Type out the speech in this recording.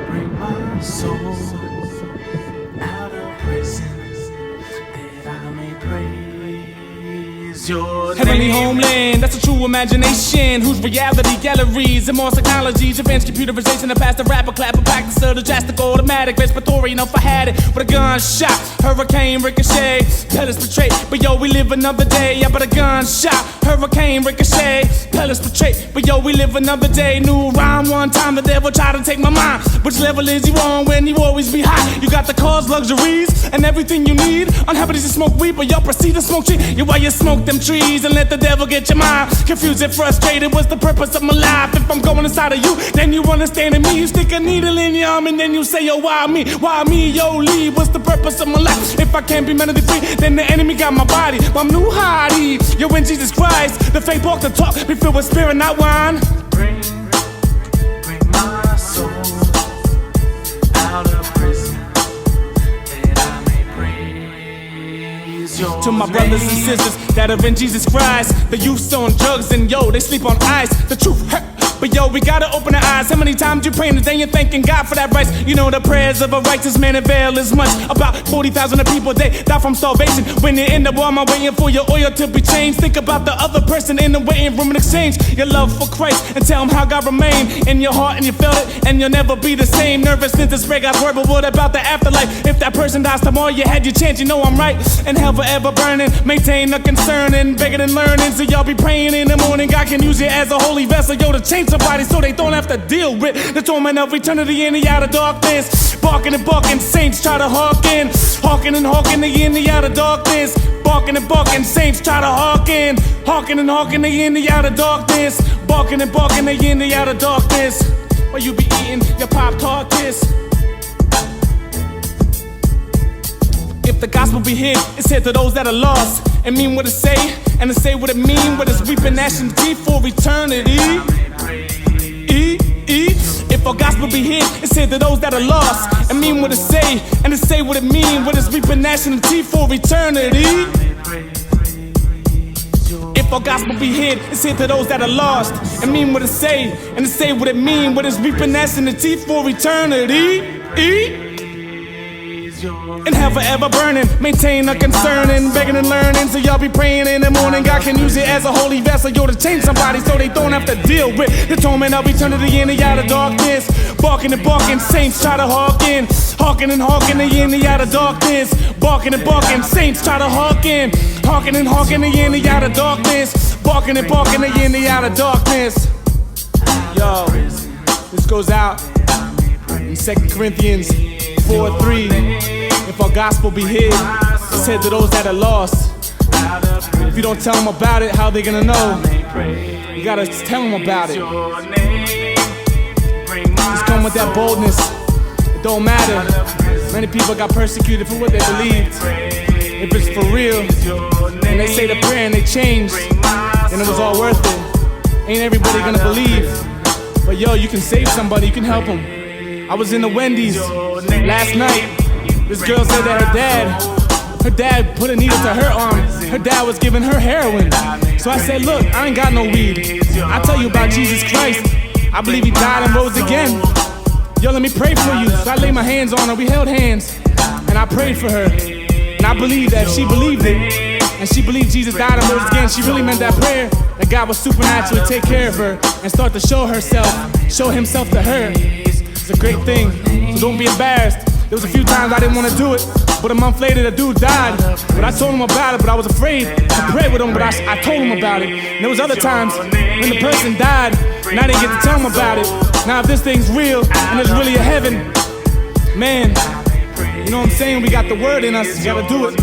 Bring my soul out of prison, that I may praise your Heavenly name. Homeland, that's a true imagination. Whose reality galleries and more technologies, advanced computerization, the past the rapper, clapper, practicer, the drastic, automatic, respiratory. Know if I had it with a gunshot, hurricane, ricochet, pellets betray. But yo, we live another day. Yeah, but a gunshot, hurricane, ricochet, pellets betray. But yo, we live another day. New rhyme one time, the devil tried to take my mind. Which level is he on when you always be high? You got the cars, luxuries, and everything you need. Unhappy to smoke weed, but y'all proceed to smoke tree. Yeah, while you smoke them trees and let the devil get your mind confused and frustrated. What's the purpose of my life? If I'm going inside of you, then you understand me. You stick a needle in your arm and then you say, yo, why me? Why me? Yo, leave. What's the purpose of my life? If I can't be mentally free, then the enemy got my body. But I'm new hottie. Yo, in Jesus Christ, the faith walk the talk, be filled with spirit, not wine. Bring my soul out of prison, that I may praise your To my brothers and sisters that are in Jesus Christ, the youth's on drugs and yo, they sleep on ice. The truth hurt, but yo, we gotta open our eyes. How many times you praying today and thanking God for that rights? You know the prayers of a righteous man avail as much. About 40,000 of people, they die from starvation. When you're in the Walmart waiting for your oil to be changed, think about the other person in the waiting room and exchange your love for Christ and tell him how God remained in your heart and you felt it and you'll never be the same. Nervousness to spread God's word, but what about the afterlife? If that person dies tomorrow, you had your chance, you know I'm right. And hell forever burning, maintain the concern and begging and learning. So y'all be praying in the morning, God can use you as a holy vessel, yo, to change somebody so they don't have to deal with the torment of eternity in the outer darkness. Barking and barking, saints try to hearken. Hawking and hawking, they in the outer darkness. Barking and barking, saints try to hearken. Hawking and hawking, they in the outer darkness. Barking and barking, they in the outer darkness. While you be eating your Pop-Tart kiss. If the gospel be hid, it's hid to those that are lost and mean what it say, and to say what it mean, what it's weeping, gnashing teeth for eternity. If our gospel be hid, it's hid to those that are lost and mean what it say, and to say what it mean, what it's weeping, gnashing teeth for eternity. If our gospel be hid, it's hid to those that are lost and mean what it say, and to say what it mean, what it's weeping, gnashing the teeth for eternity. And hell forever burning, maintain a concern and begging and learning. So y'all be praying in the morning, God can use it as a holy vessel, yo, to change somebody so they don't have to deal with the torment of eternity in the outer darkness. Barking and barking, saints try to hearken. Hawking and hawking, they in the outer darkness. Barking and barking, saints try to hearken. Hawking and hawking, they in the outer darkness. Barking and barking, they in the outer darkness. Yo, this goes out in 2 Corinthians 4:3. If our gospel be hid, it's hid to those that are lost. If you don't tell them about it, how they gonna know? You gotta tell them about it. Just come with that boldness. It don't matter. Many people got persecuted for what they believed. If it's for real, and they say the prayer and they changed, then it was all worth it. Ain't everybody gonna believe, but yo, you can save somebody, you can help them. I was in the Wendy's last night. This girl said that her dad put a needle to her arm. Her dad was giving her heroin. So I said, look, I ain't got no weed. I tell you about Jesus Christ. I believe he died and rose again. Yo, let me pray for you. So I laid my hands on her, we held hands, and I prayed for her. And I believe that she believed it, and she believed Jesus died and rose again. She really meant that prayer, that God would supernaturally take care of her and start to show himself to her. It's a great thing, so don't be embarrassed. There was a few times I didn't want to do it, but a month later the dude died. But I told him about it, but I was afraid to pray with him, but I told him about it. And there was other times when the person died, and I didn't get to tell him about it. Now if this thing's real, and there's really a heaven, man, you know what I'm saying? We got the word in us, you gotta do it.